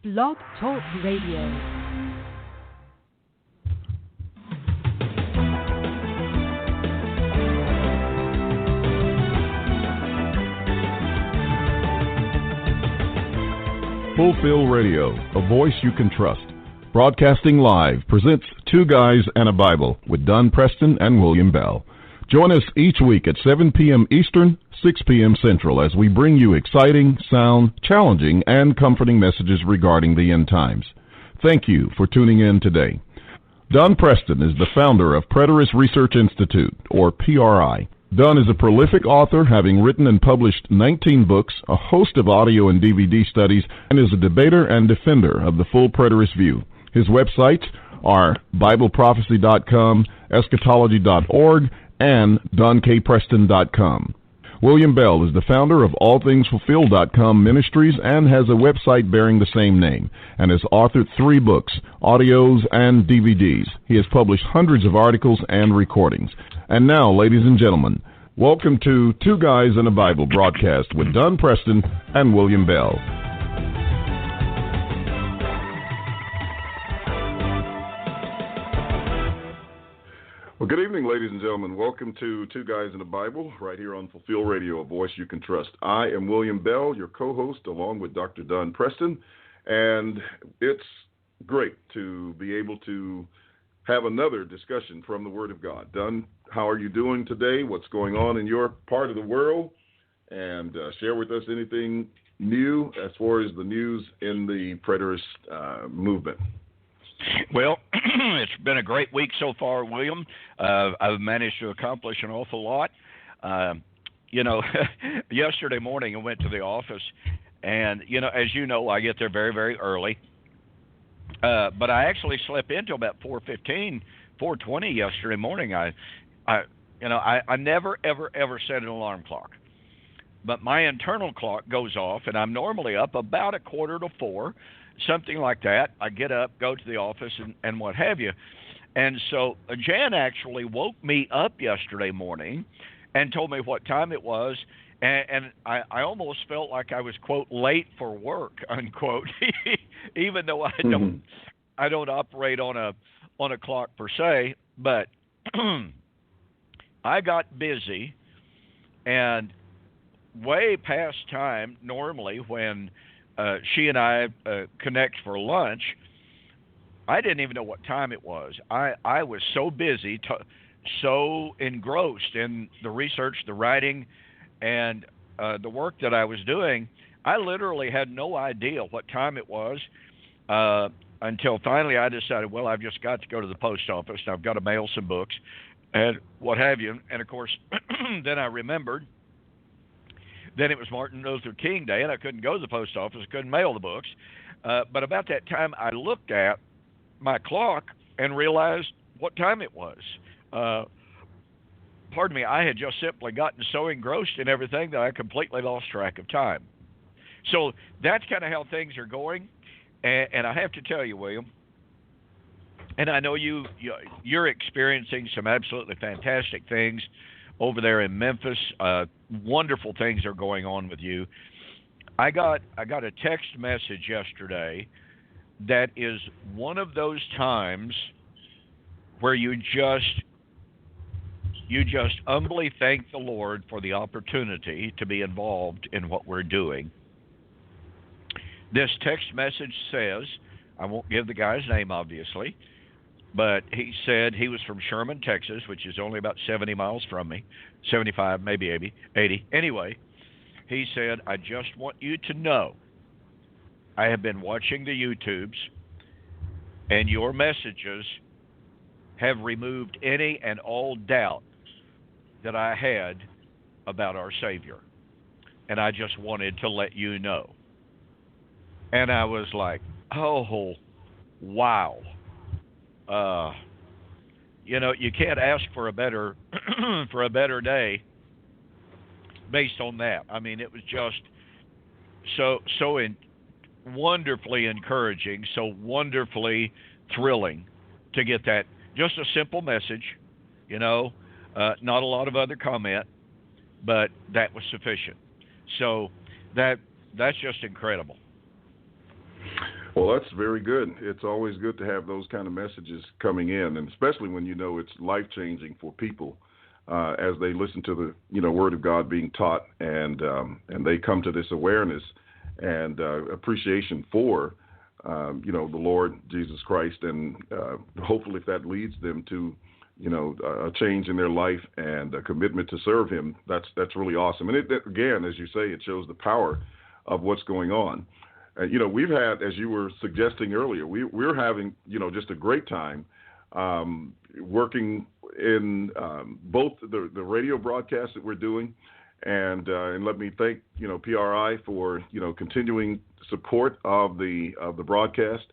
Blog Talk Radio. Fulfill Radio, a voice you can trust. Broadcasting live presents Two Guys and a Bible with Don Preston and William Bell. Join us each week at 7 p.m. Eastern, 6 p.m. Central as we bring you exciting, sound, challenging, and comforting messages regarding the end times. Thank you for tuning in today. Don Preston is the founder of Preterist Research Institute, or PRI. Don is a prolific author, having written and published 19 books, a host of audio and DVD studies, and is a debater and defender of the full preterist view. His websites are BibleProphecy.com, Eschatology.org, and DonKPreston.com. William Bell is the founder of AllThingsFulfilled.com Ministries and has a website bearing the same name, and has authored 3 books, audios, and DVDs. He has published hundreds of articles and recordings. And now, ladies and gentlemen, welcome to Two Guys and a Bible broadcast with Don Preston and William Bell. Well, good evening, ladies and gentlemen. Welcome to Two Guys and a Bible, right here on Fulfill Radio, a voice you can trust. I am William Bell, your co-host, along with Dr. Don Preston, and it's great to be able to have another discussion from the Word of God. Don, how are you doing today? What's going on in your part of the world? And share with us anything new as far as the news in the preterist movement. Well, it's been a great week so far, William. I've managed to accomplish an awful lot. Yesterday morning I went to the office, and, as you know, I get there very, very early. But I actually slept until about 4:15, 4:20 yesterday morning. I never, ever set an alarm clock. But my internal clock goes off, and I'm normally up about 3:45, something like that. I get up, go to the office, and what have you. And so Jan actually woke me up yesterday morning and told me what time it was, and I almost felt like I was, quote, late for work, unquote, even though I don't operate on a clock per se. But I got busy, and way past time normally when she and I connect for lunch. I didn't even know what time it was. I was so busy, so engrossed in the research, the writing, and the work that I was doing. I literally had no idea what time it was until finally I decided, well, I've just got to go to the post office, and I've got to mail some books and what have you. And, of course, then I remembered then it was Martin Luther King Day, and I couldn't go to the post office. I couldn't mail the books. But about that time, I looked at my clock and realized what time it was. Pardon me, I had just simply gotten so engrossed in everything that I completely lost track of time. So that's kind of how things are going. And I have to tell you, William, and I know you're experiencing some absolutely fantastic things over there in Memphis. Wonderful things are going on with you. I got a text message yesterday that is one of those times where you just humbly thank the Lord for the opportunity to be involved in what we're doing. This text message says, I won't give the guy's name obviously, but he said he was from Sherman, Texas, which is only about 70 miles from me, 75, maybe 80. Anyway, he said, I just want you to know I have been watching the YouTubes, and your messages have removed any and all doubt that I had about our Savior. And I just wanted to let you know. And I was like, oh, wow. You can't ask for a better day based on that. I mean, it was just so wonderfully encouraging, so wonderfully thrilling to get that. Just a simple message, not a lot of other comment, but that was sufficient. So that's just incredible. Well, that's very good. It's always good to have those kind of messages coming in, and especially when you know it's life-changing for people as they listen to the Word of God being taught, and they come to this awareness and appreciation for the Lord Jesus Christ, and hopefully if that leads them to a change in their life and a commitment to serve Him, that's really awesome. And it again, as you say, it shows the power of what's going on. We've had, as you were suggesting earlier, we're having, just a great time working in both the radio broadcasts that we're doing, and let me thank, PRI for, continuing support of the broadcast.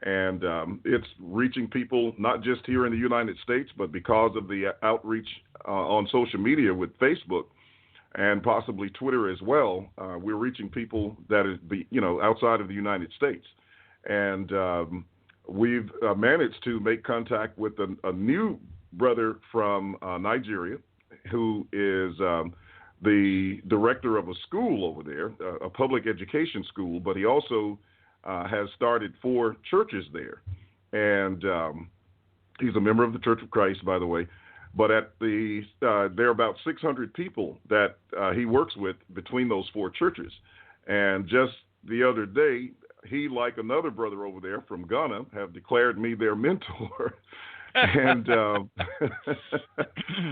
And it's reaching people not just here in the United States, but because of the outreach on social media with Facebook and possibly Twitter as well, we're reaching people that is, outside of the United States. And we've managed to make contact with a new brother from Nigeria who is the director of a school over there, a public education school, but he also has started 4 churches there. And he's a member of the Church of Christ, by the way. But at there are about 600 people that he works with between those 4 churches. And just the other day, he, like another brother over there from Ghana, have declared me their mentor. And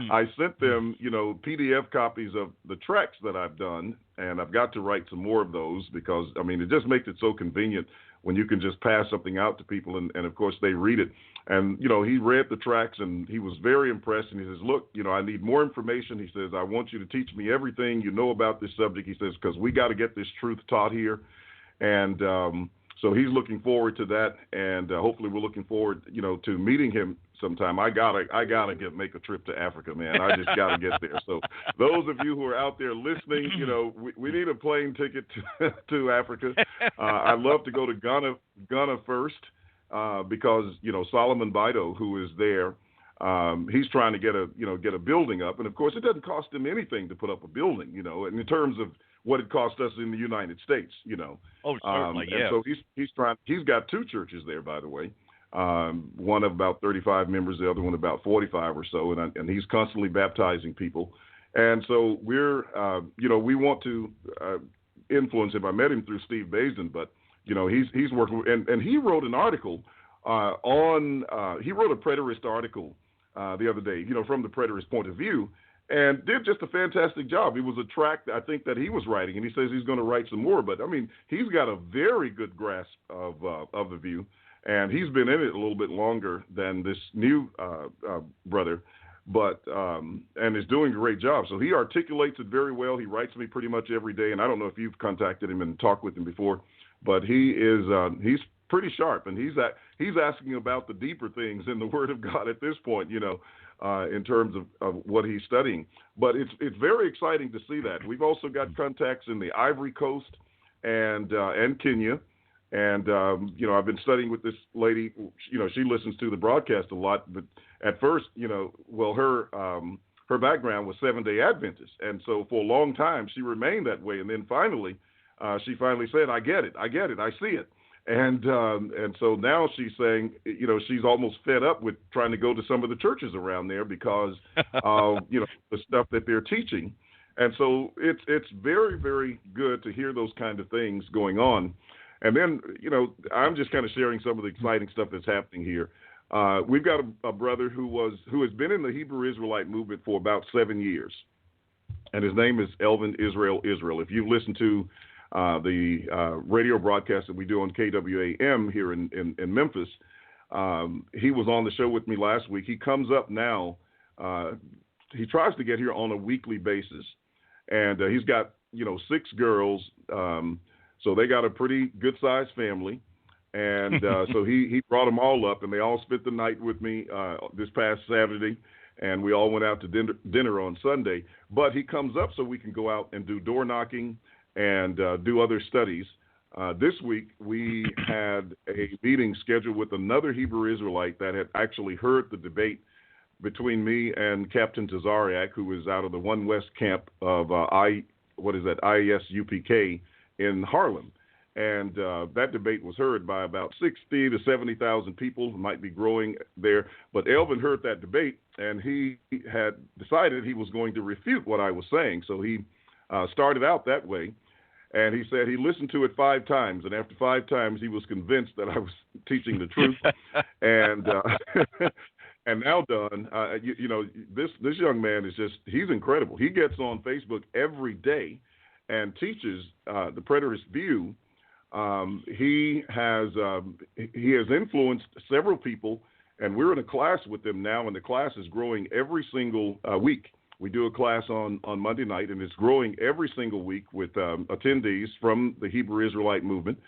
I sent them, PDF copies of the tracts that I've done, and I've got to write some more of those because, it just makes it so convenient when you can just pass something out to people, and of course, they read it. And, he read the tracts, and he was very impressed, and he says, look, I need more information. He says, I want you to teach me everything you know about this subject. He says, because we got to get this truth taught here. And so he's looking forward to that, and hopefully we're looking forward, to meeting him sometime. I gotta make a trip to Africa, man. I just gotta get there. So those of you who are out there listening, we need a plane ticket to Africa. I'd love to go to Ghana first because Solomon Bido, who is there, he's trying to get a building up, and of course it doesn't cost him anything to put up a building, and in terms of what it cost us in the United States, Oh, certainly, yeah. And so he's got 2 churches there, by the way. One of about 35 members, the other one about 45 or so, and he's constantly baptizing people. And so we're, we want to influence him. I met him through Steve Basin, but he's working, and he wrote an article he wrote a preterist article the other day, from the preterist point of view, and did just a fantastic job. It was a tract, I think, that he was writing, and he says he's going to write some more. But he's got a very good grasp of the view. And he's been in it a little bit longer than this new brother, but and is doing a great job. So he articulates it very well. He writes me pretty much every day, and I don't know if you've contacted him and talked with him before, but he's pretty sharp, and he's asking about the deeper things in the Word of God at this point, in terms of what he's studying. But it's very exciting to see that. We've also got contacts in the Ivory Coast and Kenya. And, I've been studying with this lady, she listens to the broadcast a lot, but at first, her background was Seventh-day Adventist. And so for a long time, she remained that way. And then finally, she said, I get it, I see it. And so now she's saying, she's almost fed up with trying to go to some of the churches around there because of, the stuff that they're teaching. And so it's very, very good to hear those kind of things going on. And then, I'm just kind of sharing some of the exciting stuff that's happening here. We've got a brother who has been in the Hebrew Israelite movement for about 7 years, and his name is Elvin Israel. If you listen to the radio broadcast that we do on KWAM here in Memphis, he was on the show with me last week. He comes up now. He tries to get here on a weekly basis, and he's got 6 girls. So they got a pretty good-sized family, and so he brought them all up, and they all spent the night with me this past Saturday, and we all went out to dinner on Sunday. But he comes up so we can go out and do door knocking and do other studies. This week we had a meeting scheduled with another Hebrew Israelite that had actually heard the debate between me and Captain Tazariak, who is out of the One West camp of IESUPK in Harlem. And that debate was heard by about 60 to 70,000 people, might be growing there. But Elvin heard that debate, and he had decided he was going to refute what I was saying. So he started out that way, and he said he listened to it 5 times, and after 5 times he was convinced that I was teaching the truth. And and now, Don, this young man is he's incredible. He gets on Facebook every day and teaches the preterist view. He has influenced several people, and we're in a class with them now, and the class is growing every single week. We do a class on Monday night, and it's growing every single week with attendees from the Hebrew Israelite movement.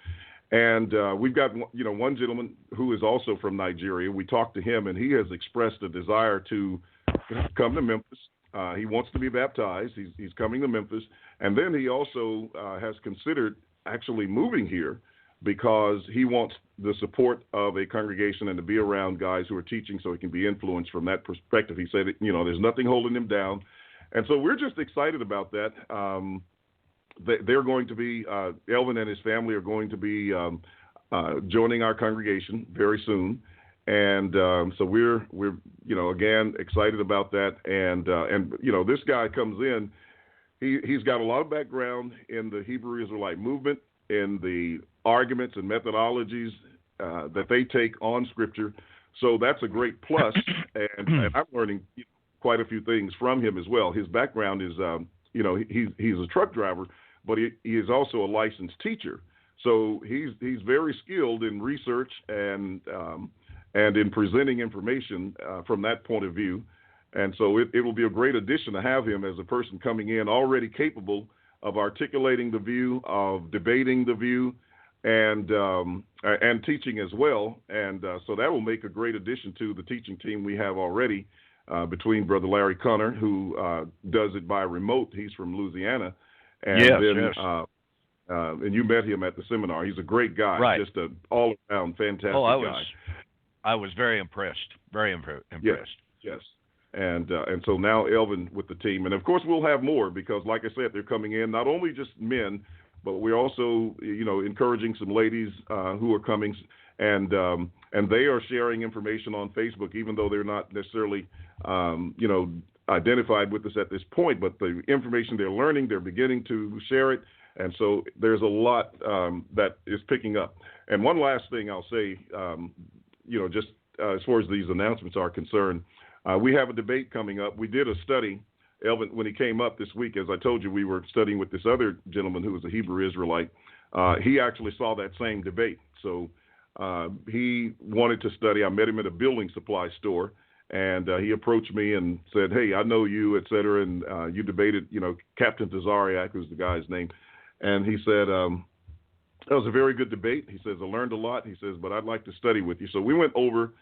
And we've got one gentleman who is also from Nigeria. We talked to him, and he has expressed a desire to come to Memphis. He wants to be baptized. He's coming to Memphis, and then he also has considered actually moving here because he wants the support of a congregation and to be around guys who are teaching so he can be influenced from that perspective. He said, there's nothing holding him down. And so we're just excited about that. They're going to be, Elvin and his family are going to be joining our congregation very soon. And so we're again, excited about that. And this guy comes in, he's got a lot of background in the Hebrew Israelite movement, in the arguments and methodologies that they take on Scripture. So that's a great plus, and I'm learning quite a few things from him as well. His background is, he's a truck driver, but he is also a licensed teacher. So he's very skilled in research and in presenting information from that point of view. And so it will be a great addition to have him as a person coming in already capable of articulating the view, of debating the view, and teaching as well. And so that will make a great addition to the teaching team we have already between Brother Larry Connor, who does it by remote. He's from Louisiana. And and you met him at the seminar. He's a great guy, right. Just an all-around fantastic guy. I was very impressed, impressed. Yes. And so now Elvin with the team. And, of course, we'll have more because, like I said, they're coming in, not only just men, but we're also, encouraging some ladies who are coming. And they are sharing information on Facebook, even though they're not necessarily, identified with us at this point. But the information they're learning, they're beginning to share it. And so there's a lot that is picking up. And one last thing I'll say, just as far as these announcements are concerned, we have a debate coming up. We did a study, Elvin, when he came up this week. As I told you, we were studying with this other gentleman who was a Hebrew Israelite. He actually saw that same debate. So he wanted to study. I met him at a building supply store, and he approached me and said, hey, I know you, et cetera, and you debated, Captain Tazariak was the guy's name. And he said, that was a very good debate. He says, I learned a lot. He says, but I'd like to study with you. So we went over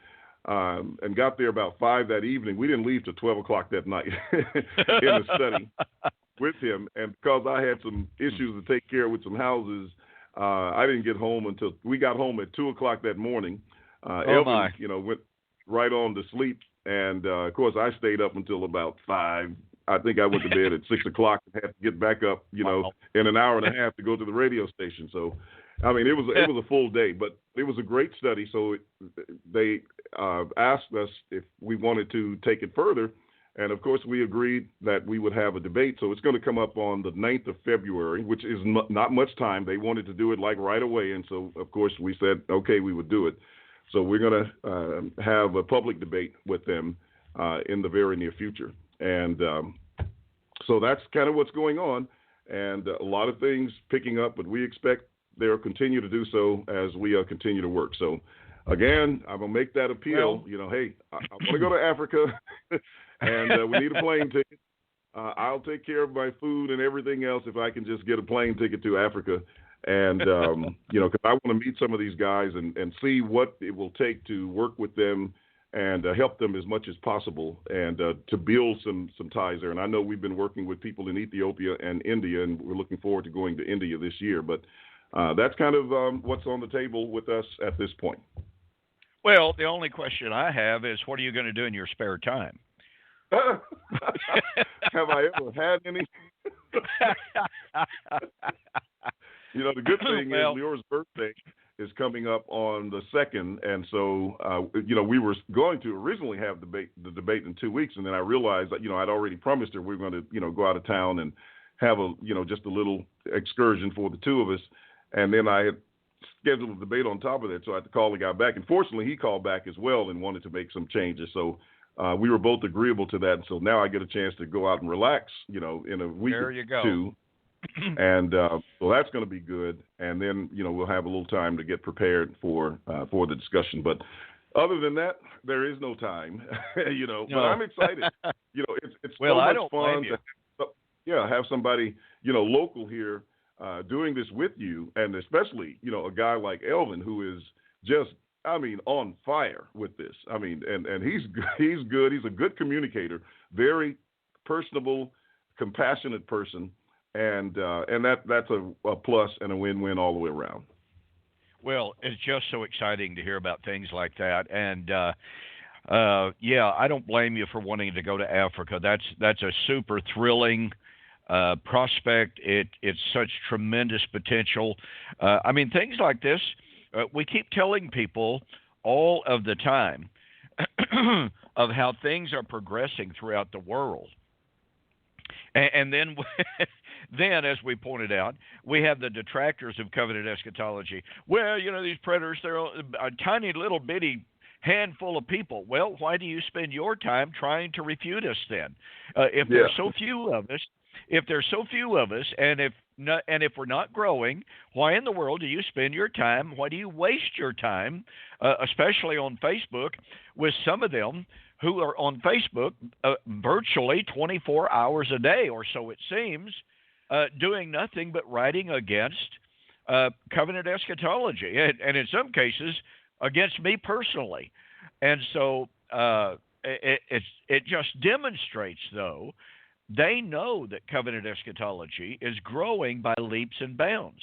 and got there about 5 that evening. We didn't leave till 12 o'clock that night in the study with him. And because I had some issues to take care of with some houses, I didn't get home until we got home at 2 o'clock that morning. Elvin, went right on to sleep. And, of course, I stayed up until about 5. I think I went to bed at 6 o'clock and had to get back up, in an hour and a half to go to the radio station. So, I mean, it was a full day, but it was a great study. So they asked us if we wanted to take it further. And, of course, we agreed that we would have a debate. So it's going to come up on the 9th of February, which is not much time. They wanted to do it like right away. And so, of course, we said, okay, we would do it. So we're going to have a public debate with them in the very near future. And so that's kind of what's going on, and a lot of things picking up, but we expect they'll continue to do so as we continue to work. So, again, I'm going to make that appeal. Well, hey, I want to go to Africa, and we need a plane ticket. I'll take care of my food and everything else if I can just get a plane ticket to Africa. And, because I want to meet some of these guys and see what it will take to work with them and help them as much as possible, and to build some ties there. And I know we've been working with people in Ethiopia and India, and we're looking forward to going to India this year. But that's kind of what's on the table with us at this point. Well, the only question I have is, what are you going to do in your spare time? Have I ever had any? The good thing Well, is Leora's birthday is coming up on the 2nd, and so we were going to originally have the debate in 2 weeks, and then I realized that I'd already promised her we were going to go out of town and have a just a little excursion for the two of us, and then I had scheduled a debate on top of that, so I had to call the guy back, and fortunately he called back as well and wanted to make some changes, so we were both agreeable to that, and so now I get a chance to go out and relax, in a week there or you go. two. And so that's going to be good. And then we'll have a little time to get prepared for the discussion. But other than that, there is no time. But I'm excited. It's well, so I much don't fun blame to have somebody local here doing this with you, and especially a guy like Elvin who is just on fire with this. And he's good. He's a good communicator, very personable, compassionate person. And that's a plus and a win-win all the way around. Well, it's just so exciting to hear about things like that, and I don't blame you for wanting to go to Africa. That's a super thrilling prospect. It's such tremendous potential. Things like this, we keep telling people all of the time of how things are progressing throughout the world, and then. Then, as we pointed out, we have the detractors of covenant eschatology. Well, these predators, they're a tiny little bitty handful of people. Well, why do you spend your time trying to refute us then? If there's so few of us, and if we're not growing, why in the world do you spend your time? Why do you waste your time, especially on Facebook, with some of them who are on Facebook virtually 24 hours a day, or so it seems, doing nothing but writing against covenant eschatology, and in some cases against me personally. And so it just demonstrates, though, they know that covenant eschatology is growing by leaps and bounds.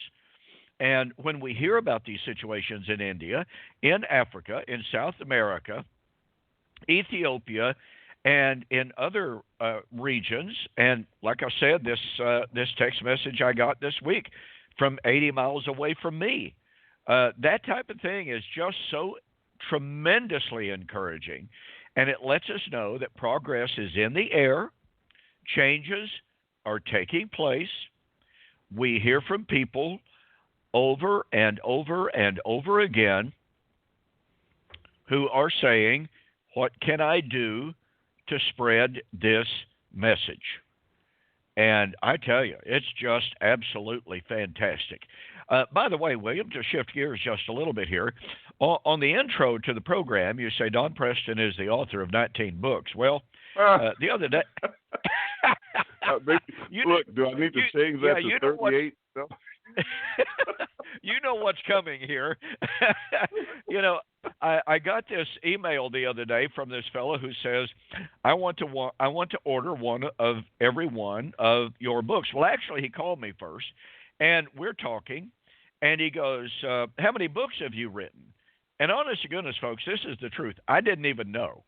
And when we hear about these situations in India, in Africa, in South America, Ethiopia, and in other regions, and like I said, this text message I got this week from 80 miles away from me, that type of thing is just so tremendously encouraging, and it lets us know that progress is in the air, changes are taking place. We hear from people over and over and over again who are saying, what can I do to spread this message? And I tell you, it's just absolutely fantastic. By the way, William, to shift gears just a little bit here, on the intro to the program, you say Don Preston is the author of 19 books. Well, the other day... Look, do I need to change that to 38? You know what's coming here. I got this email the other day from this fellow who says, I want to order every one of your books. Well, actually, he called me first, and we're talking, and he goes, how many books have you written? And honest to goodness, folks, this is the truth. I didn't even know.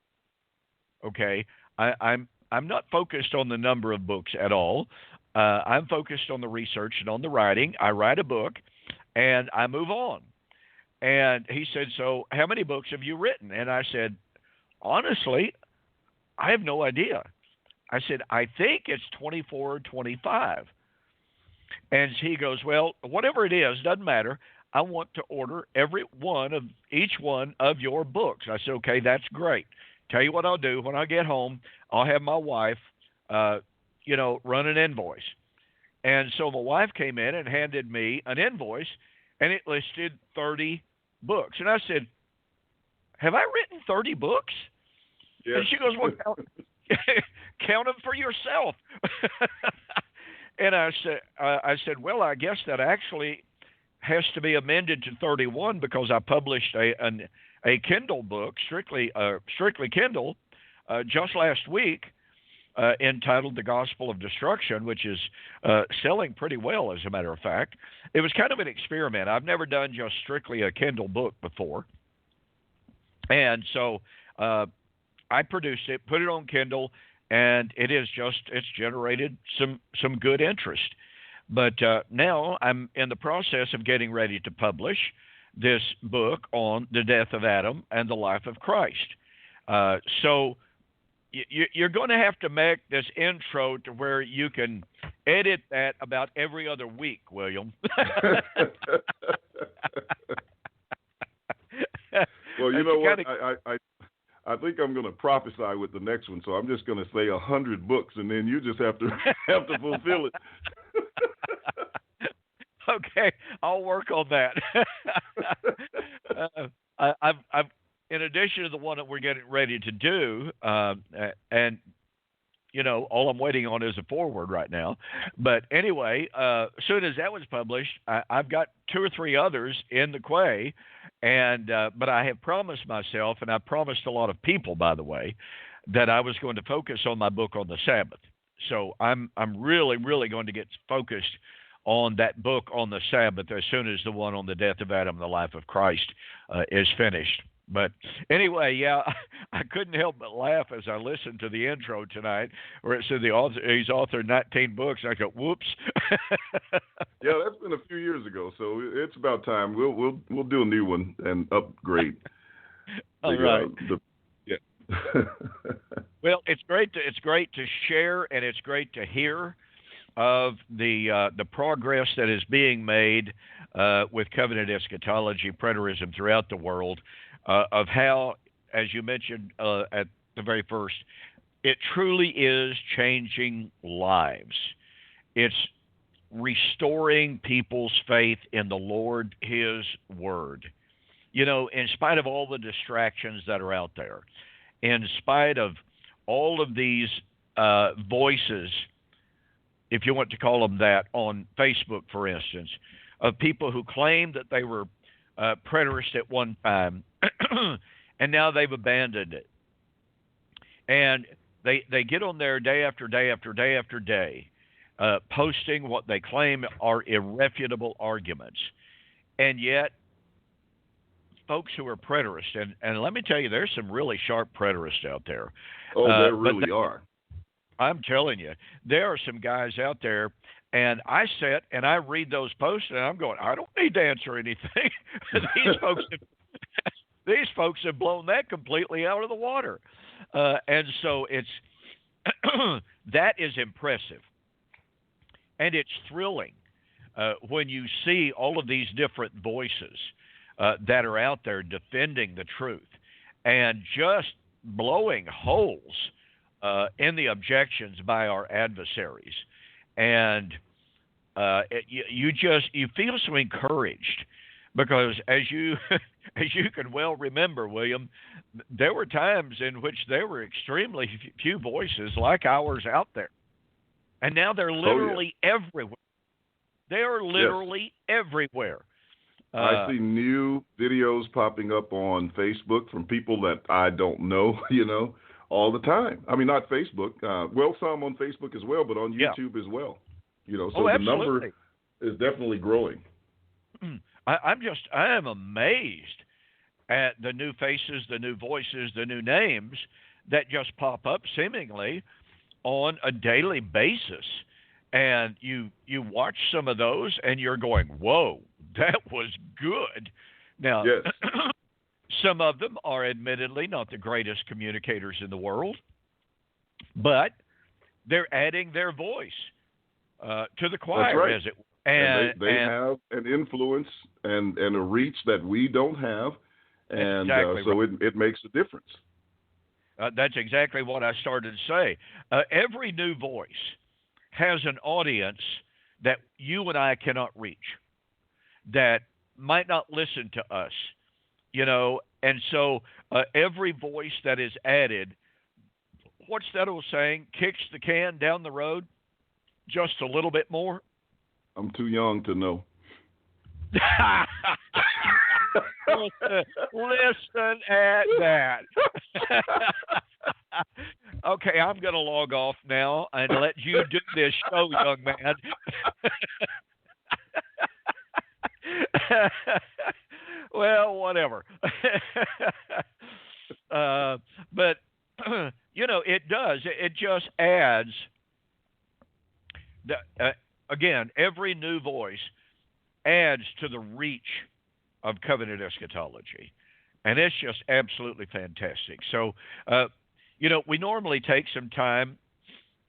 Okay, I'm not focused on the number of books at all. I'm focused on the research and on the writing. I write a book, and I move on. And he said, so how many books have you written? And I said, honestly, I have no idea. I said, I think it's 24 or 25. And he goes, well, whatever it is, doesn't matter. I want to order each one of your books. I said, okay, that's great. Tell you what I'll do. When I get home, I'll have my wife, run an invoice. And so my wife came in and handed me an invoice, and it listed 30 books. And I said, have I written 30 books? Yes. And she goes, well, count them for yourself. And I said, well, I guess that actually has to be amended to 31 because I published a Kindle book, strictly Kindle, just last week, entitled The Gospel of Destruction, which is selling pretty well, as a matter of fact. It was kind of an experiment. I've never done just strictly a Kindle book before. And so I produced it, put it on Kindle, and it's generated some good interest. But now I'm in the process of getting ready to publish this book on the death of Adam and the life of Christ. So you're going to have to make this intro to where you can edit that about every other week, William. Well, you know what? I think I'm going to prophesy with the next one, so I'm just going to say 100 books, and then you just have to fulfill it. Okay, I'll work on that. I've in addition to the one that we're getting ready to do, and you know, all I'm waiting on is a foreword right now. But anyway, as soon as that was published, I've got 2 or 3 others in the quay, and but I have promised myself, and I promised a lot of people, by the way, that I was going to focus on my book on the Sabbath. So I'm really, really going to get focused on that book on the Sabbath as soon as the one on the death of Adam and the life of Christ is finished. But anyway, yeah, I couldn't help but laugh as I listened to the intro tonight, where it said he's authored 19 books. And I go, whoops. Yeah, that's been a few years ago, so it's about time. We'll do a new one and upgrade. All right. Yeah. Well, it's great to share, and it's great to hear of the progress that is being made with covenant eschatology, preterism throughout the world. Of how, as you mentioned at the very first, it truly is changing lives. It's restoring people's faith in the Lord, His Word. You know, in spite of all the distractions that are out there, in spite of all of these voices, if you want to call them that, on Facebook, for instance, of people who claim that they were preterist at one time, and now they've abandoned it. And they get on there day after day after day after day, posting what they claim are irrefutable arguments. And yet, folks who are preterists, and let me tell you, there's some really sharp preterists out there. Oh, there really are. I'm telling you, there are some guys out there, and I sit and I read those posts, and I'm going, I don't need to answer anything. These folks have blown that completely out of the water. And so it's that is impressive. And it's thrilling when you see all of these different voices that are out there defending the truth and just blowing holes in the objections by our adversaries. And you feel so encouraged, because as you can well remember, William, there were times in which there were extremely few voices like ours out there, and now they're literally everywhere. They are literally everywhere. I see new videos popping up on Facebook from people that I don't know, all the time. I mean, not Facebook. Some on Facebook as well, but on YouTube as well. So the number is definitely growing. I am amazed at the new faces, the new voices, the new names that just pop up seemingly on a daily basis. And you watch some of those and you're going, whoa, that was good. Now, yes. Some of them are admittedly not the greatest communicators in the world, but they're adding their voice to the choir, That's right. as it were. And they have an influence and a reach that we don't have, and exactly so right. it makes a difference. That's exactly what I started to say. Every new voice has an audience that you and I cannot reach, that might not listen to us, and so every voice that is added, what's that old saying, kicks the can down the road just a little bit more. I'm too young to know. Listen at that. Okay, I'm going to log off now and let you do this show, young man. Well, whatever. But, it does. It just adds again, every new voice adds to the reach of covenant eschatology. And it's just absolutely fantastic. So, we normally take some time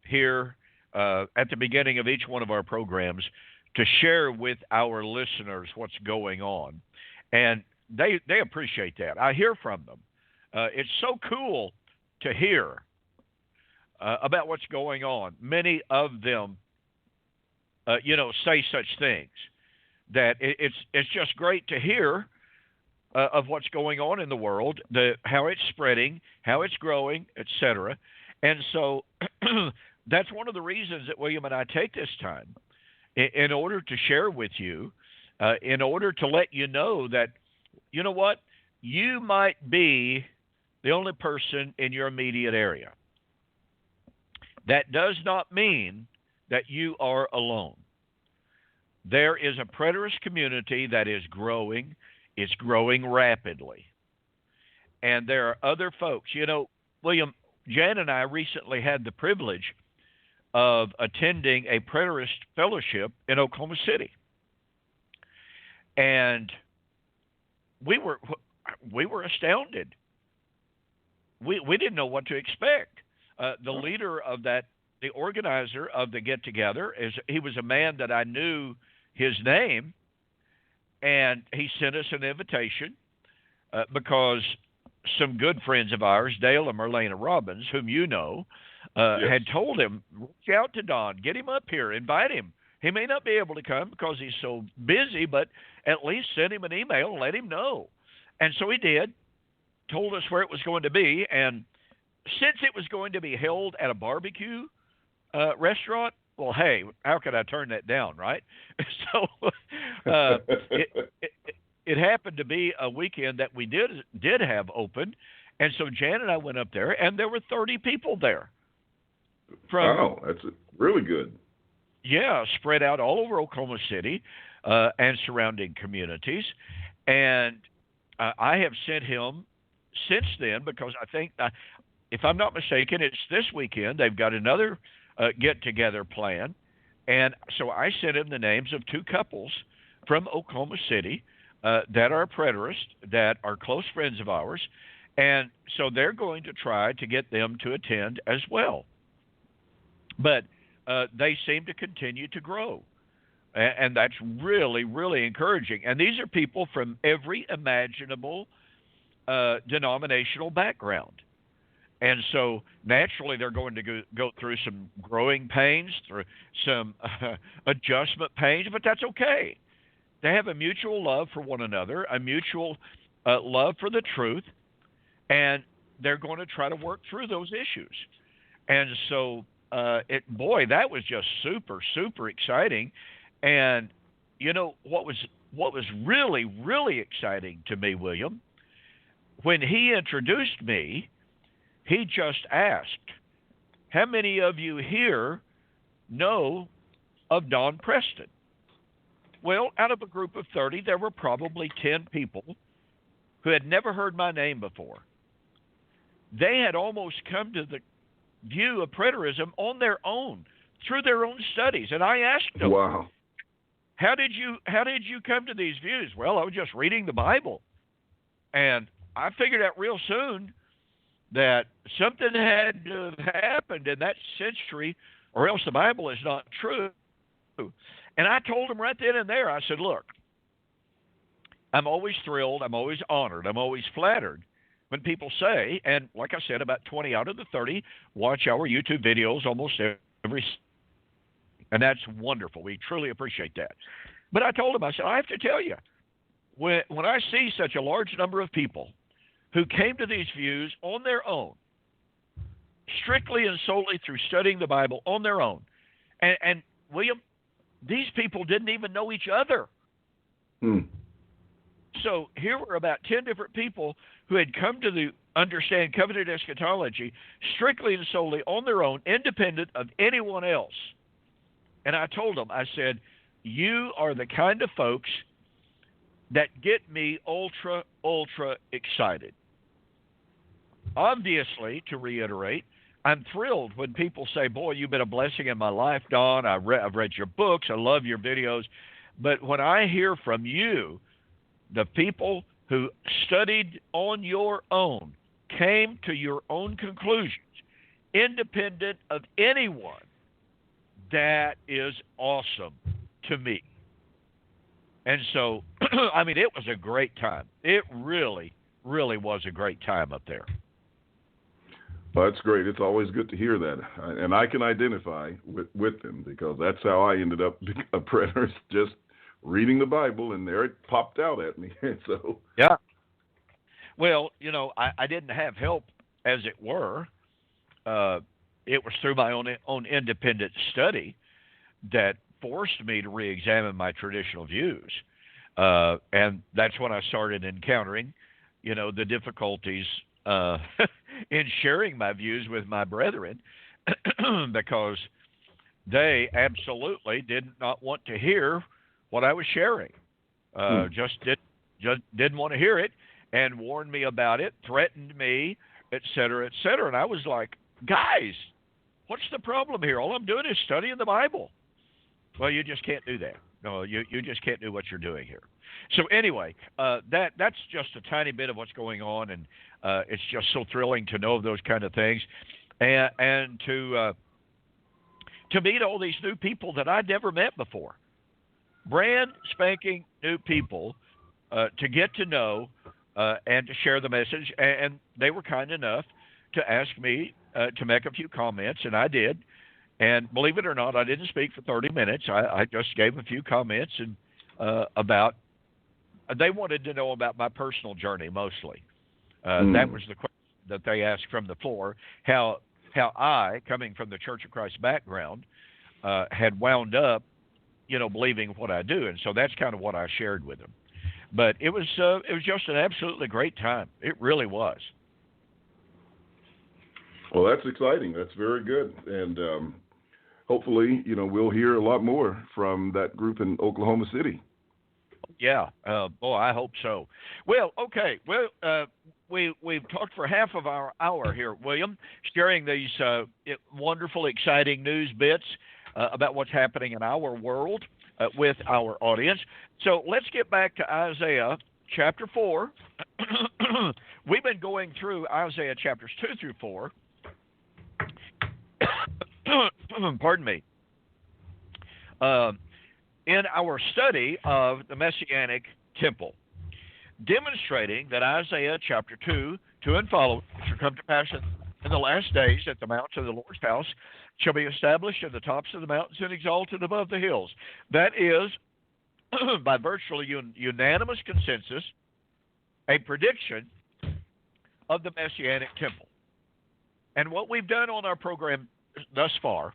here at the beginning of each one of our programs to share with our listeners what's going on. And they appreciate that. I hear from them. It's so cool to hear about what's going on. Many of them, say such things that it's just great to hear of what's going on in the world, how it's spreading, how it's growing, etc. And so that's one of the reasons that William and I take this time in order to share with you, in order to let you know that, you know what, you might be the only person in your immediate area. That does not mean that you are alone. There is a preterist community that is growing. It's growing rapidly. And there are other folks. William, Jan and I recently had the privilege of attending a preterist fellowship in Oklahoma City. And we were astounded. We didn't know what to expect. The leader of that, the organizer of the get-together, he was a man that I knew his name, and he sent us an invitation because some good friends of ours, Dale and Marlena Robbins, whom you know, had told him, reach out to Don, get him up here, invite him. He may not be able to come because he's so busy, but at least send him an email and let him know. And so he did, told us where it was going to be, and since it was going to be held at a barbecue restaurant, well, hey, how could I turn that down, right? So it happened to be a weekend that we did have open, and so Jan and I went up there, and there were 30 people there. Wow, that's really good. Yeah, spread out all over Oklahoma City and surrounding communities. And I have sent him since then, because I think, if I'm not mistaken, it's this weekend. They've got another get-together plan. And so I sent him the names of two couples from Oklahoma City that are preterists, that are close friends of ours. And so they're going to try to get them to attend as well. But they seem to continue to grow. And that's really, really encouraging. And these are people from every imaginable denominational background. And so naturally they're going to go through some growing pains, through some adjustment pains, but that's okay. They have a mutual love for one another, a mutual love for the truth, and they're going to try to work through those issues. And so, that was just super, super exciting. And what was really, really exciting to me, William, when he introduced me, he just asked, how many of you here know of Don Preston? Well, out of a group of 30, there were probably 10 people who had never heard my name before. They had almost come to the view of preterism on their own, through their own studies. And I asked them, wow, how did you come to these views? Well, I was just reading the Bible. And I figured out real soon that something had to have happened in that century, or else the Bible is not true. And I told him right then and there, I said, look, I'm always thrilled, I'm always honored, I'm always flattered when people say, and like I said, about 20 out of the 30 watch our YouTube videos almost every, and that's wonderful. We truly appreciate that. But I told him, I said, I have to tell you, when I see such a large number of people who came to these views on their own, strictly and solely through studying the Bible on their own, and William, these people didn't even know each other. So here were about 10 different people who had come to understand covenant eschatology strictly and solely on their own, independent of anyone else. And I told them, I said, you are the kind of folks that get me ultra, ultra excited. Obviously, to reiterate, I'm thrilled when people say, boy, you've been a blessing in my life, Don. I've read your books. I love your videos. But when I hear from you, the people who studied on your own, came to your own conclusions, independent of anyone, that is awesome to me. And so, I mean, it was a great time. It really, really was a great time up there. Well, that's great. It's always good to hear that. And I can identify with them because that's how I ended up a preterist, just reading the Bible, and there it popped out at me. So yeah. Well, you know, I didn't have help, as it were. It was through my own independent study that forced me to re-examine my traditional views. And that's when I started encountering, you know, the difficulties in sharing my views with my brethren because they absolutely did not want to hear what I was sharing. Just didn't want to hear it and warned me about it, threatened me, et cetera, et cetera. And I was like, guys, what's the problem here? All I'm doing is studying the Bible. Well, you just can't do that. No, you just can't do what you're doing here. So anyway, that's just a tiny bit of what's going on, and it's just so thrilling to know those kind of things, and to meet all these new people that I'd never met before, brand spanking new people to get to know and to share the message. And they were kind enough to ask me to make a few comments, and I did. And believe it or not, I didn't speak for 30 minutes. I just gave a few comments and about. They wanted to know about my personal journey mostly. That was the question that they asked from the floor. How I, coming from the Church of Christ background, had wound up, you know, believing what I do, and so that's kind of what I shared with them. But it was just an absolutely great time. It really was. Well, that's exciting. That's very good, and hopefully, you know, we'll hear a lot more from that group in Oklahoma City. Yeah, boy, I hope so. Well, okay. Well, we've talked for half of our hour here, William, sharing these wonderful, exciting news bits about what's happening in our world with our audience. So let's get back to Isaiah chapter 4. We've been going through Isaiah chapters 2 through 4. Pardon me. In our study of the Messianic Temple, demonstrating that Isaiah chapter 2 and following shall come to pass in the last days that the mounts of the Lord's house shall be established in the tops of the mountains and exalted above the hills. That is, by virtually unanimous consensus, a prediction of the Messianic Temple. And what we've done on our program thus far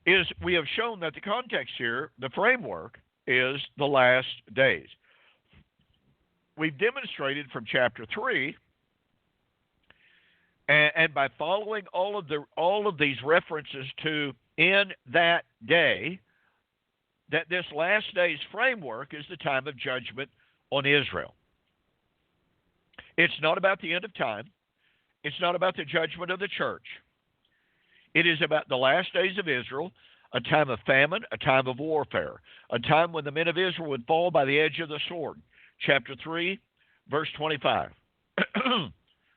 is we have shown that the context here, the framework, is the last days. We've demonstrated from chapter 3, and by following all of these references to in that day, that this last days framework is the time of judgment on Israel. It's not about the end of time. It's not about the judgment of the church. It is about the last days of Israel, a time of famine, a time of warfare, a time when the men of Israel would fall by the edge of the sword. Chapter 3, verse 25,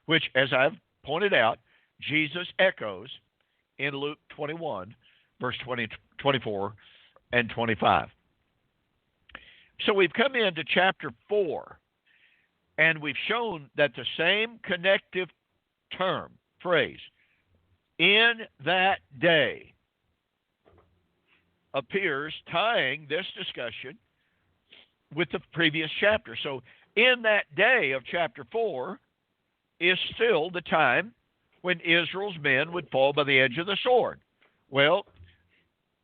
which, as I've pointed out, Jesus echoes in Luke 21, verse 24 and 25. So we've come into chapter 4, and we've shown that the same connective term, phrase, in that day, appears tying this discussion with the previous chapter. So in that day of chapter 4 is still the time when Israel's men would fall by the edge of the sword. Well,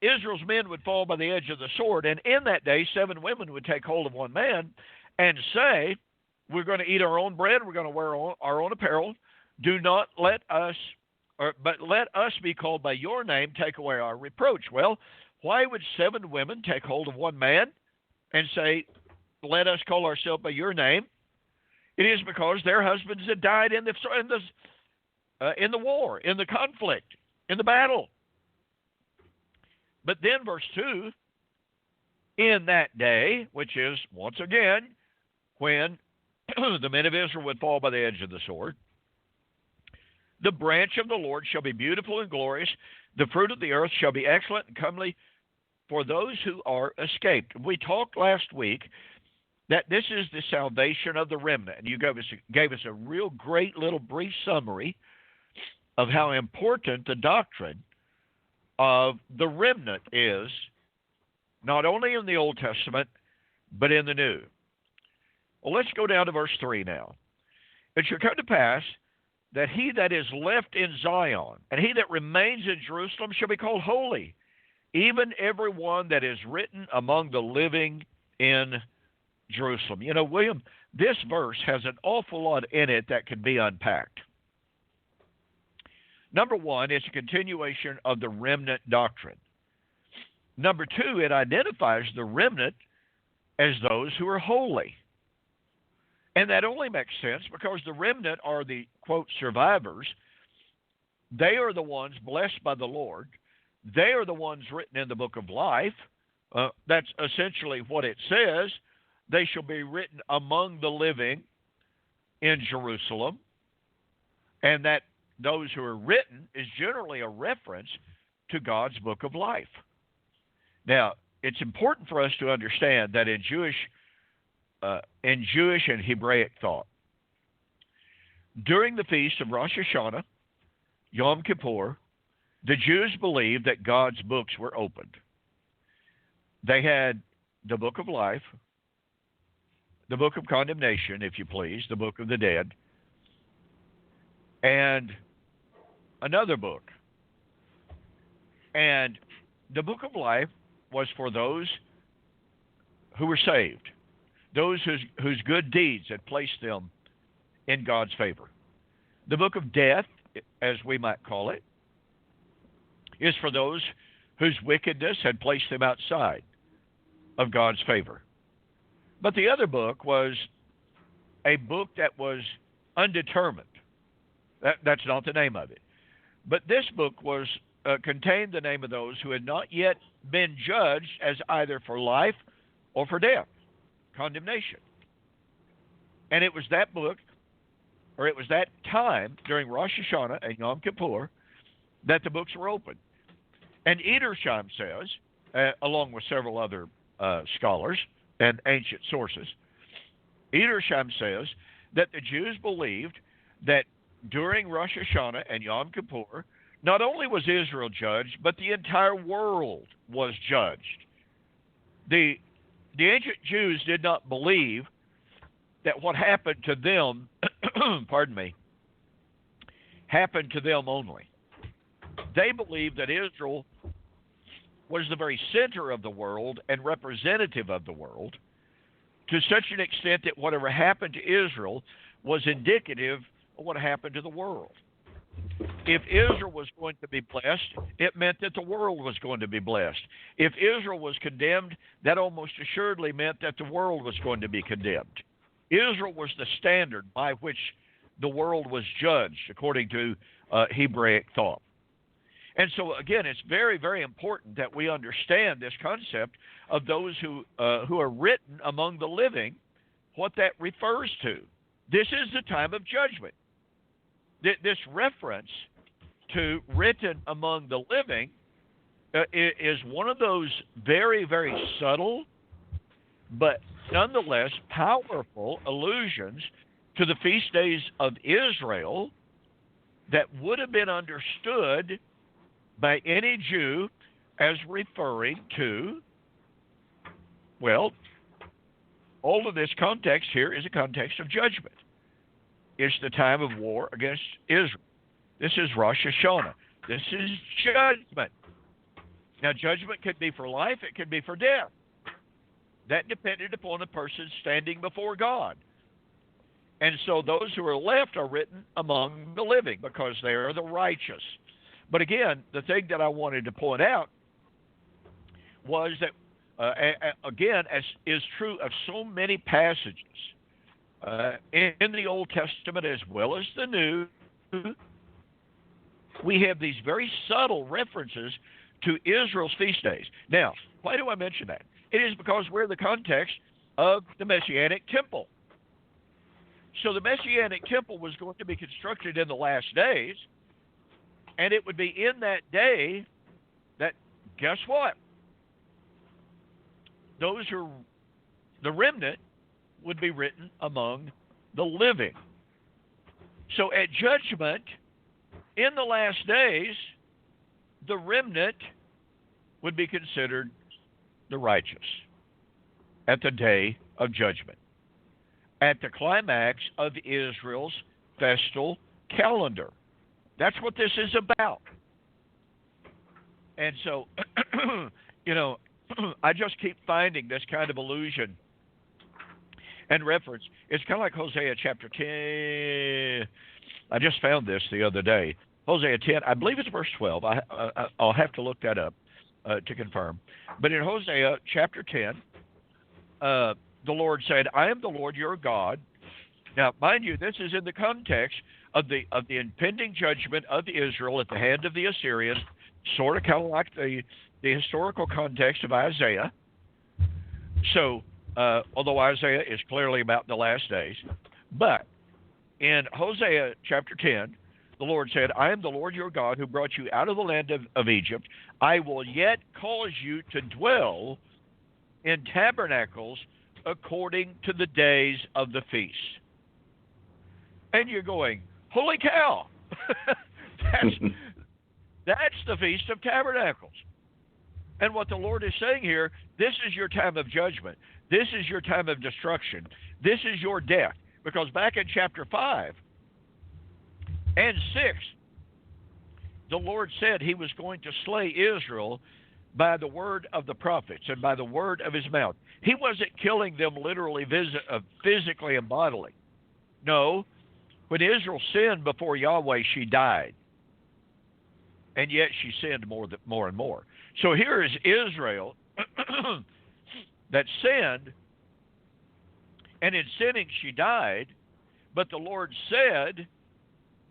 Israel's men would fall by the edge of the sword, and in that day 7 women would take hold of one man and say, we're going to eat our own bread, we're going to wear our own apparel, do not let us, but let us be called by your name, take away our reproach. Well, why would 7 women take hold of one man and say, let us call ourselves by your name? It is because their husbands had died in the in the war, in the conflict, in the battle. But then verse 2, in that day, which is, once again, when the men of Israel would fall by the edge of the sword, the branch of the Lord shall be beautiful and glorious. The fruit of the earth shall be excellent and comely for those who are escaped. We talked last week that this is the salvation of the remnant. And you gave us a real great little brief summary of how important the doctrine of the remnant is, not only in the Old Testament, but in the New. Well, let's go down to verse 3 now. It shall come to pass that he that is left in Zion, and he that remains in Jerusalem shall be called holy, even every one that is written among the living in Jerusalem. You know, William, this verse has an awful lot in it that can be unpacked. Number one, it's a continuation of the remnant doctrine. Number two, it identifies the remnant as those who are holy. And that only makes sense because the remnant are the, quote, survivors. They are the ones blessed by the Lord. They are the ones written in the book of life. That's essentially what it says. They shall be written among the living in Jerusalem. And that those who are written is generally a reference to God's book of life. Now, it's important for us to understand that in Jewish and Hebraic thought, during the feast of Rosh Hashanah, Yom Kippur, the Jews believed that God's books were opened. They had the book of life, the book of condemnation, if you please, the book of the dead, and another book. And the book of life was for those who were saved, those whose good deeds had placed them in God's favor. The book of death, as we might call it, is for those whose wickedness had placed them outside of God's favor. But the other book was a book that was undetermined. That's not the name of it. But this book was contained the name of those who had not yet been judged as either for life or for death, condemnation. And it was that book, or it was that time during Rosh Hashanah and Yom Kippur that the books were opened. And Edersheim says, along with several other scholars and ancient sources, Edersheim says that the Jews believed that during Rosh Hashanah and Yom Kippur, not only was Israel judged, but the entire world was judged. The ancient Jews did not believe that what happened to them, happened to them only. They believed that Israel was the very center of the world and representative of the world, to such an extent that whatever happened to Israel was indicative of what happened to the world. If Israel was going to be blessed, it meant that the world was going to be blessed. If Israel was condemned, that almost assuredly meant that the world was going to be condemned. Israel was the standard by which the world was judged, according to Hebraic thought. And so, again, it's very, very important that we understand this concept of those who are written among the living, what that refers to. This is the time of judgment. This reference to written among the living is one of those very, very subtle, but nonetheless powerful allusions to the feast days of Israel that would have been understood by any Jew as referring to, well, all of this context here is a context of judgment. It's the time of war against Israel. This is Rosh Hashanah. This is judgment. Now, judgment could be for life. It could be for death. That depended upon the person standing before God. And so those who are left are written among the living because they are the righteous. But again, the thing that I wanted to point out was that, again, as is true of so many passages in the Old Testament as well as the New, we have these very subtle references to Israel's feast days. Now, why do I mention that? It is because we're in the context of the Messianic Temple. So the Messianic Temple was going to be constructed in the last days, and it would be in that day that, guess what? Those who, the remnant, would be written among the living. So at judgment, in the last days, the remnant would be considered the righteous at the day of judgment, at the climax of Israel's festal calendar. That's what this is about. And so, I just keep finding this kind of allusion and reference. It's kind of like Hosea chapter 10. I just found this the other day. Hosea 10, I believe it's verse 12. I'll have to look that up to confirm. But in Hosea chapter 10, the Lord said, I am the Lord your God. Now, mind you, this is in the context of the impending judgment of Israel at the hand of the Assyrians, sort of kind of like the historical context of Isaiah. So, although Isaiah is clearly about the last days, but in Hosea chapter 10, the Lord said, I am the Lord your God who brought you out of the land of Egypt. I will yet cause you to dwell in tabernacles according to the days of the feast. And you're going, holy cow! That's the Feast of Tabernacles. And what the Lord is saying here, this is your time of judgment. This is your time of destruction. This is your death. Because back in chapter 5 and 6, the Lord said he was going to slay Israel by the word of the prophets and by the word of his mouth. He wasn't killing them literally, physically and bodily. No, when Israel sinned before Yahweh, she died. And yet she sinned more and more. So here is Israel that sinned, and in sinning she died, but the Lord said,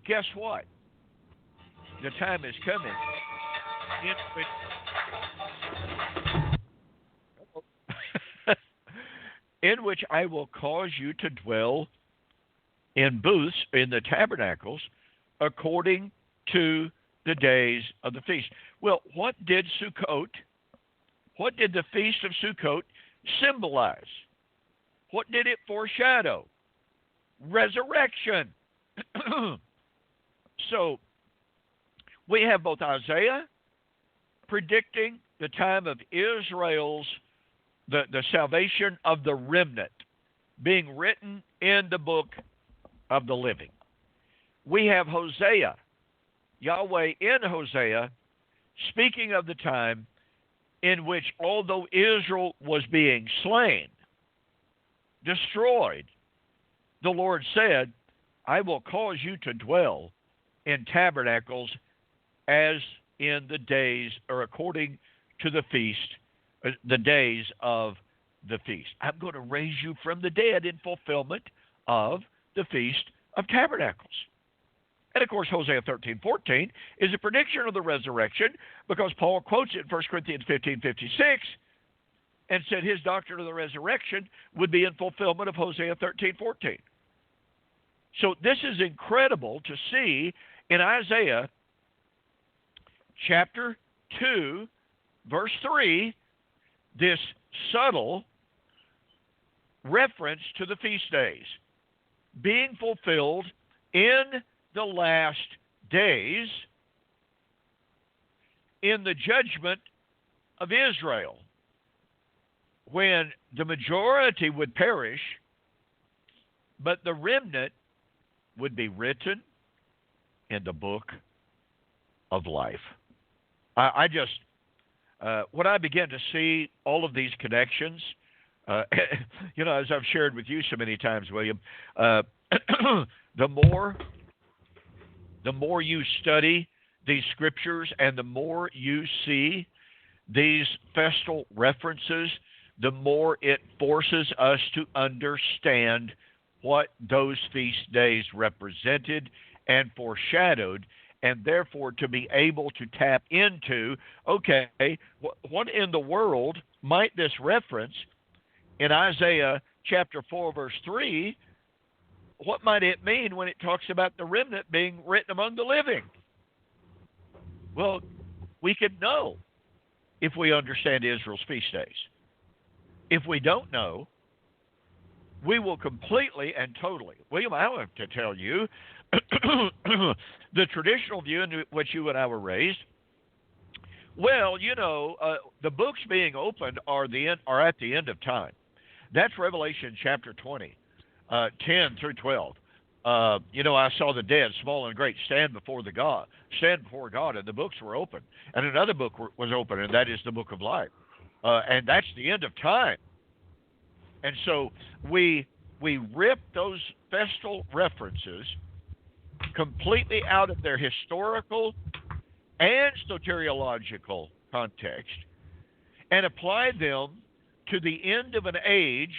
guess what? The time is coming in which I will cause you to dwell in booths, in the tabernacles, according to the days of the feast. Well, what did Sukkot, what did the Feast of Sukkot symbolize? What did it foreshadow? Resurrection. So, we have both Isaiah predicting the time of Israel's, the salvation of the remnant, being written in the book of the living. We have Hosea, Yahweh in Hosea, speaking of the time in which, although Israel was being slain, destroyed, the Lord said, I will cause you to dwell in tabernacles as in the days, or according to the feast, the days of the feast. I'm going to raise you from the dead in fulfillment of the Feast of Tabernacles. And of course, Hosea 13:14 is a prediction of the resurrection, because Paul quotes it in 1 Corinthians 15:56 and said his doctrine of the resurrection would be in fulfillment of Hosea 13:14. So this is incredible to see in Isaiah chapter 2, verse 3, this subtle reference to the feast days being fulfilled in the last days in the judgment of Israel, when the majority would perish, but the remnant would be written in the book of life. I just, when I began to see all of these connections, as I've shared with you so many times, William, the more you study these scriptures and the more you see these festal references, the more it forces us to understand what those feast days represented and foreshadowed, and therefore to be able to tap into, okay, what in the world might this reference in Isaiah chapter 4, verse 3, what might it mean when it talks about the remnant being written among the living? Well, we can know if we understand Israel's feast days. If we don't know, we will completely and totally. William, I have to tell you, the traditional view in which you and I were raised, well, the books being opened are at the end of time. That's Revelation chapter 20, 10 through 12. I saw the dead, small and great, stand before God, and the books were open. And another book was open, and that is the book of life. And that's the end of time. And so we rip those festal references completely out of their historical and soteriological context and apply them to the end of an age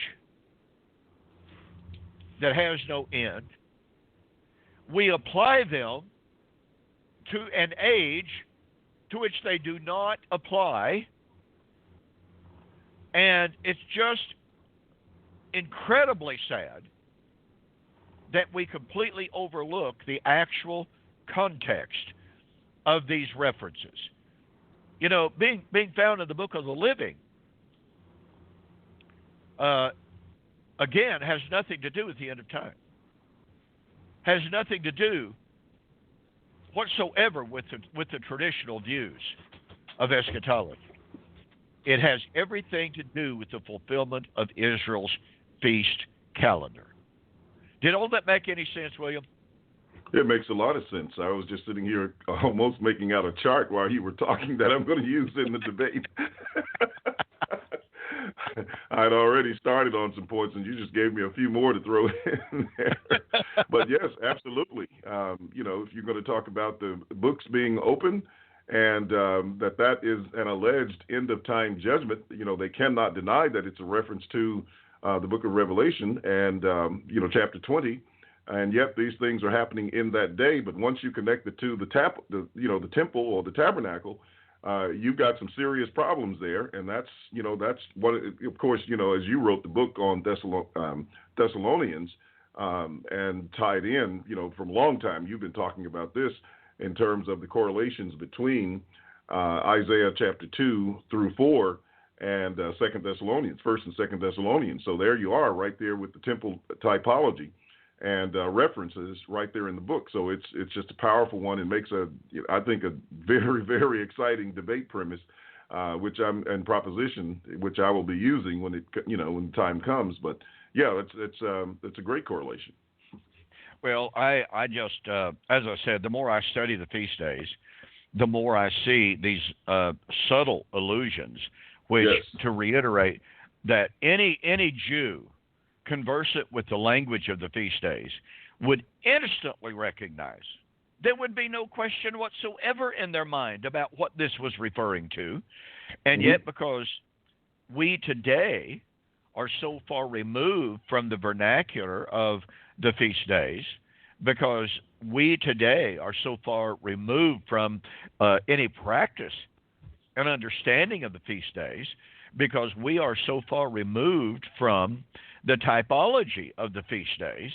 that has no end. We apply them to an age to which they do not apply, and it's just incredibly sad that we completely overlook the actual context of these references. Being found in the book of the living, again, has nothing to do with the end of time. Has nothing to do whatsoever with the traditional views of eschatology. It has everything to do with the fulfillment of Israel's feast calendar. Did all that make any sense, William? It makes a lot of sense. I was just sitting here almost making out a chart while you were talking that I'm going to use in the debate. I'd already started on some points, and you just gave me a few more to throw in there. But yes, absolutely. If you're going to talk about the books being open and that is an alleged end-of-time judgment, they cannot deny that it's a reference to the book of Revelation and, chapter 20. And yet these things are happening in that day. But once you connect it to the temple or the tabernacle, you've got some serious problems there. And that's what, of course, as you wrote the book on Thessalonians and tied in, from a long time, you've been talking about this in terms of the correlations between Isaiah chapter 2 through 4 and 2 Thessalonians, 1 and 2 Thessalonians. So there you are right there with the temple typology and references right there in the book. So it's just a powerful one and makes I think a very, very exciting debate premise, and proposition, which I will be using when when time comes. But yeah, it's a great correlation. Well, I just, as I said, the more I study the feast days, the more I see these subtle allusions, which, yes, to reiterate, that any Jew conversant with the language of the feast days would instantly recognize. There would be no question whatsoever in their mind about what this was referring to. And yet, because we today are so far removed from the vernacular of the feast days, because we today are so far removed from any practice and understanding of the feast days, because we are so far removed from the typology of the feast days,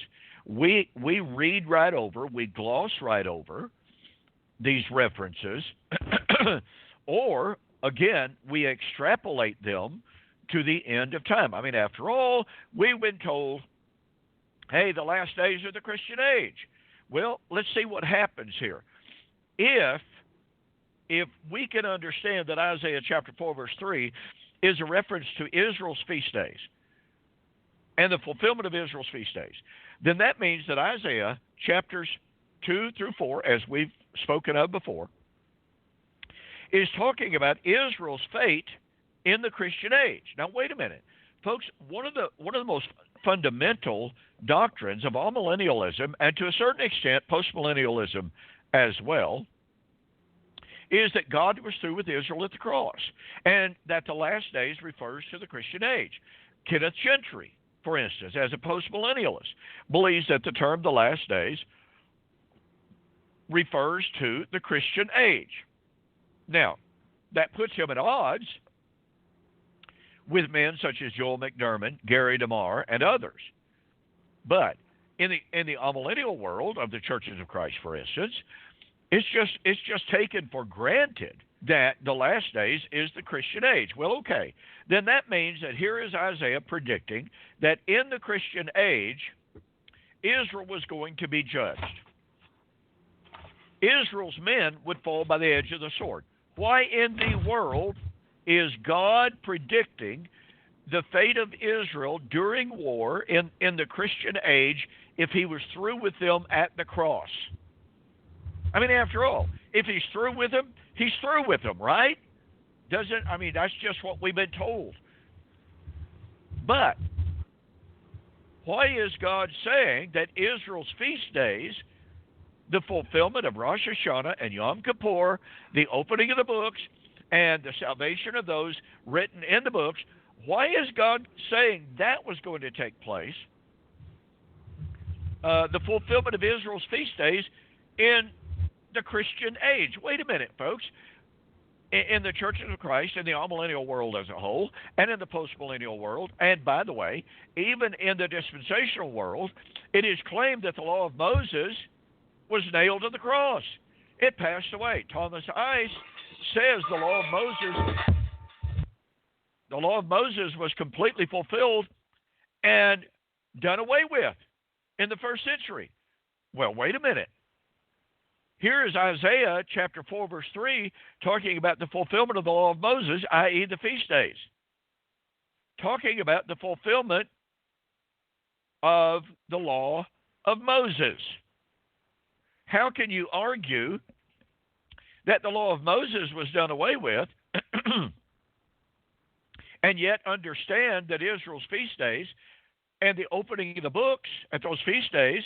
we read right over, we gloss right over these references, or, again, we extrapolate them to the end of time. I mean, after all, we've been told, hey, the last days are the Christian age. Well, let's see what happens here. If we can understand that Isaiah chapter 4, verse 3 is a reference to Israel's feast days and the fulfillment of Israel's feast days, then that means that Isaiah chapters 2 through 4, as we've spoken of before, is talking about Israel's fate in the Christian age. Now, wait a minute. Folks, one of the most fundamental doctrines of all millennialism, and to a certain extent postmillennialism as well, is that God was through with Israel at the cross, and that the last days refers to the Christian age. Kenneth Gentry, for instance, as a postmillennialist, believes that the term the last days refers to the Christian age. Now, that puts him at odds with men such as Joel McDermott, Gary DeMar, and others. But in the amillennial world of the Churches of Christ, for instance, it's just taken for granted that the last days is the Christian age. Well, okay. Then that means that here is Isaiah predicting that in the Christian age, Israel was going to be judged. Israel's men would fall by the edge of the sword. Why in the world is God predicting the fate of Israel during war in the Christian age if he was through with them at the cross? I mean, after all, if he's through with them, he's through with them, right? That's just what we've been told. But why is God saying that Israel's feast days, the fulfillment of Rosh Hashanah and Yom Kippur, the opening of the books, and the salvation of those written in the books, why is God saying that was going to take place? The fulfillment of Israel's feast days in the Christian age. Wait a minute, folks. In the Churches of Christ, in the amillennial world as a whole, and in the postmillennial world, and by the way, even in the dispensational world, it is claimed that the law of Moses was nailed to the cross. It passed away. Thomas Ice says the law of Moses was completely fulfilled and done away with in the first century. Well, wait a minute. Here is Isaiah chapter 4, verse 3, talking about the fulfillment of the law of Moses, i.e. the feast days. Talking about the fulfillment of the law of Moses. How can you argue that the law of Moses was done away with and yet understand that Israel's feast days and the opening of the books at those feast days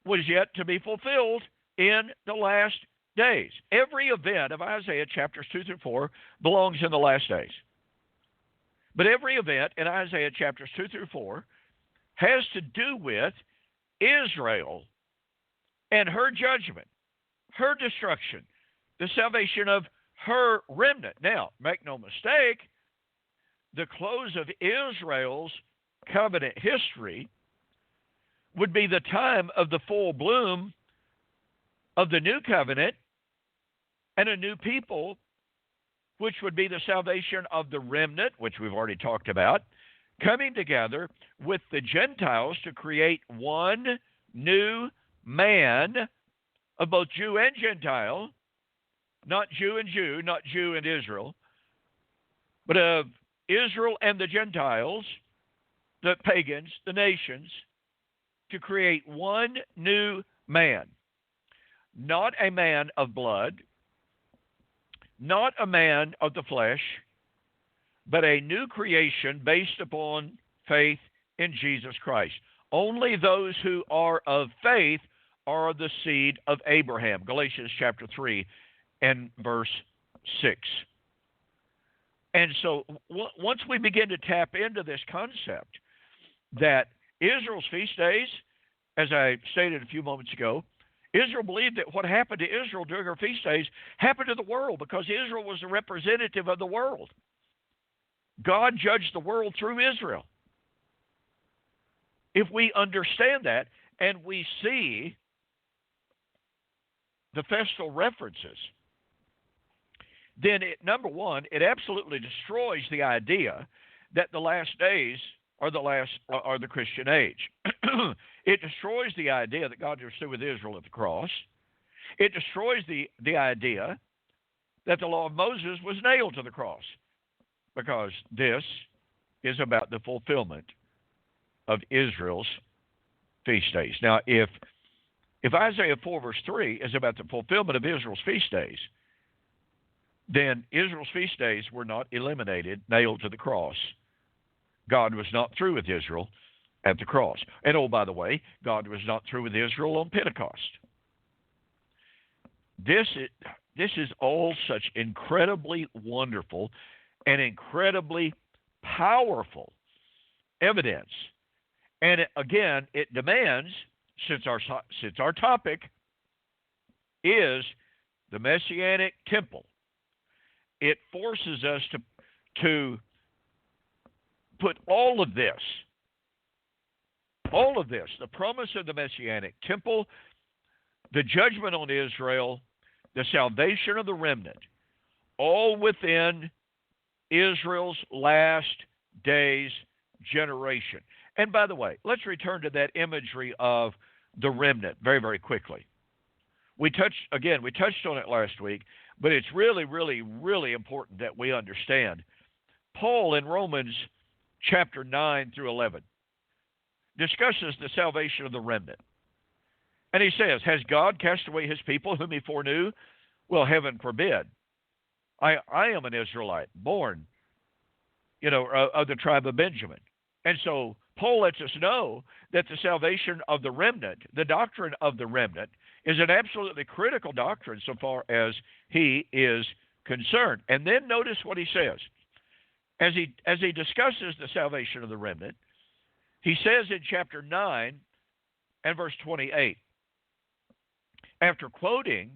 was yet to be fulfilled in the last days? Every event of Isaiah chapters 2 through 4 belongs in the last days. But every event in Isaiah chapters 2 through 4 has to do with Israel and her judgment, her destruction, the salvation of her remnant. Now, make no mistake, the close of Israel's covenant history would be the time of the full bloom of the new covenant and a new people, which would be the salvation of the remnant, which we've already talked about, coming together with the Gentiles to create one new man of both Jew and Gentile, not Jew and Jew, not Jew and Israel, but of Israel and the Gentiles, the pagans, the nations, to create one new man. Not a man of blood, not a man of the flesh, but a new creation based upon faith in Jesus Christ. Only those who are of faith are the seed of Abraham. Galatians chapter 3 and verse 6. And so once we begin to tap into this concept that Israel's feast days, as I stated a few moments ago, Israel believed that what happened to Israel during her feast days happened to the world because Israel was a representative of the world. God judged the world through Israel. If we understand that and we see the festal references, then number one, it absolutely destroys the idea that the last days are the Christian age. It destroys the idea that God was through with Israel at the cross. It destroys the idea that the law of Moses was nailed to the cross, because this is about the fulfillment of Israel's feast days. Now, if Isaiah 4 verse 3 is about the fulfillment of Israel's feast days, then Israel's feast days were not eliminated, nailed to the cross. God was not through with Israel at the cross. And oh, by the way, God was not through with Israel on Pentecost. This is all such incredibly wonderful and incredibly powerful evidence. And again, it demands, since our topic is the Messianic Temple. It forces us to put all of this, the promise of the Messianic Temple, the judgment on Israel, the salvation of the remnant, all within Israel's last days generation. And by the way, let's return to that imagery of the remnant very, very quickly. We touched on it last week, but it's really, really, really important that we understand. Paul in Romans chapter 9 through 11 discusses the salvation of the remnant. And he says, has God cast away his people whom he foreknew? Well, heaven forbid. I am an Israelite, born, of the tribe of Benjamin. And so Paul lets us know that the salvation of the remnant, the doctrine of the remnant, is an absolutely critical doctrine so far as he is concerned. And then notice what he says. As he discusses the salvation of the remnant, he says in chapter 9 and verse 28, after quoting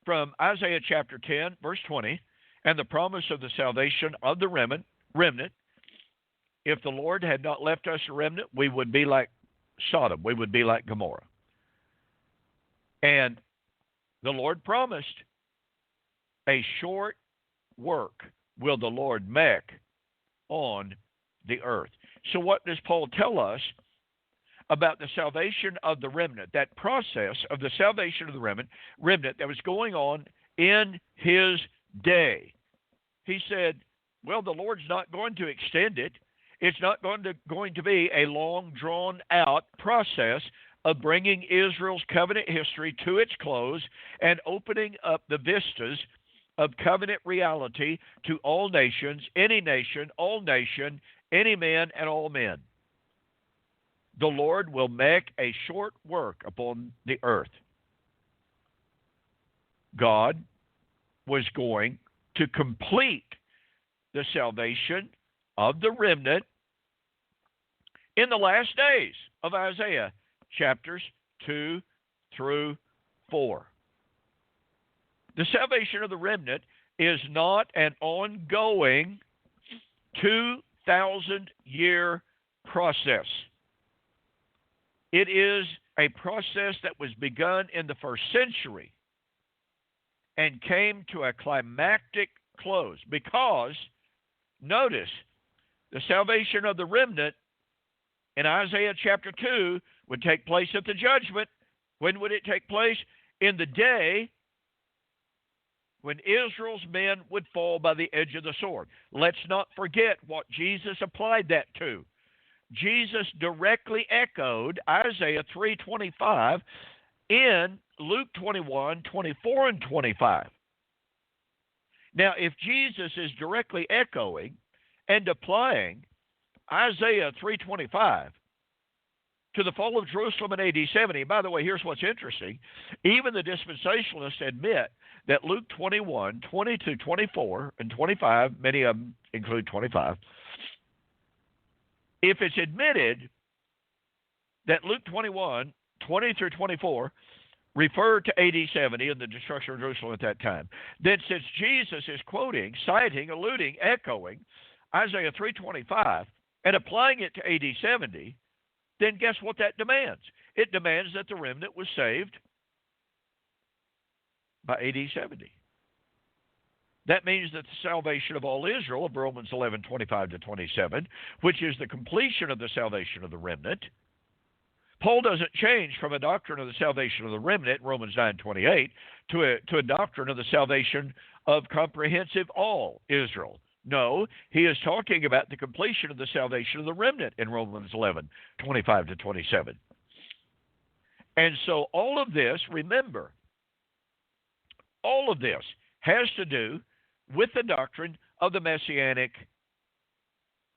from Isaiah chapter 10, verse 20, and the promise of the salvation of the remnant, if the Lord had not left us a remnant, we would be like Sodom. We would be like Gomorrah. And the Lord promised, a short work will the Lord make on the earth. So what does Paul tell us about the salvation of the remnant, that process of the salvation of the remnant that was going on in his day? He said, well, the Lord's not going to extend it. It's not going to be a long, drawn-out process of bringing Israel's covenant history to its close and opening up the vistas of covenant reality to all nations, any nation, all nation, any man and all men. The Lord will make a short work upon the earth. God was going to complete the salvation of the remnant in the last days of Isaiah, chapters 2 through 4. The salvation of the remnant is not an ongoing 2,000-year process. It is a process that was begun in the first century and came to a climactic close because, notice, the salvation of the remnant in Isaiah chapter 2 would take place at the judgment. When would it take place? In the day when Israel's men would fall by the edge of the sword. Let's not forget what Jesus applied that to. Jesus directly echoed Isaiah 3:25 in Luke 21:24 and 25. Now, if Jesus is directly echoing and applying Isaiah 3:25 to the fall of Jerusalem in AD 70, by the way, here's what's interesting. Even the dispensationalists admit that Luke 21:20 to 24 and 25, many of them include 25, if it's admitted that Luke 21:20 through 24 referred to AD 70 and the destruction of Jerusalem at that time, then since Jesus is quoting, citing, alluding, echoing Isaiah 3:25 and applying it to AD 70, then guess what that demands? It demands that the remnant was saved by AD 70. That means that the salvation of all Israel of Romans 11:25 to 27, which is the completion of the salvation of the remnant. Paul doesn't change from a doctrine of the salvation of the remnant, Romans 9:28, to a doctrine of the salvation of comprehensive all Israel. No, he is talking about the completion of the salvation of the remnant in Romans 11:25 to 27. And so all of this, remember, all of this has to do with the doctrine of the Messianic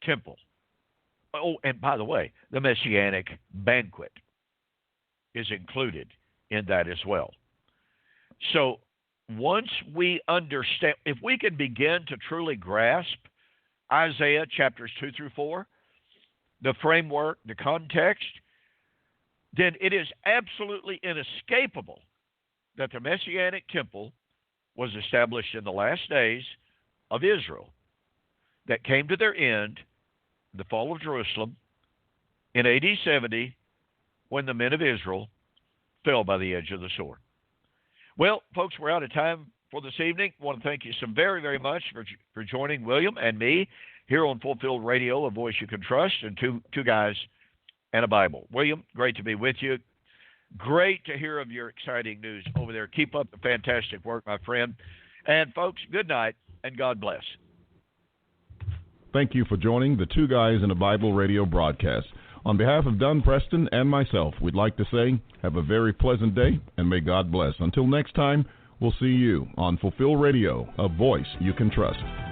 Temple. Oh, and by the way, the Messianic banquet is included in that as well. So once we understand, if we can begin to truly grasp Isaiah chapters 2 through 4, the framework, the context, then it is absolutely inescapable that the Messianic Temple was established in the last days of Israel that came to their end, the fall of Jerusalem, in AD 70, when the men of Israel fell by the edge of the sword. Well, folks, we're out of time for this evening. I want to thank you so very, very much for joining William and me here on Fulfilled Radio, a voice you can trust, and two guys and a Bible. William, great to be with you. Great to hear of your exciting news over there. Keep up the fantastic work, my friend. And, folks, good night, and God bless. Thank you for joining the Two Guys and a Bible radio broadcast. On behalf of Dunn Preston and myself, we'd like to say have a very pleasant day, and may God bless. Until next time, we'll see you on Fulfill Radio, a voice you can trust.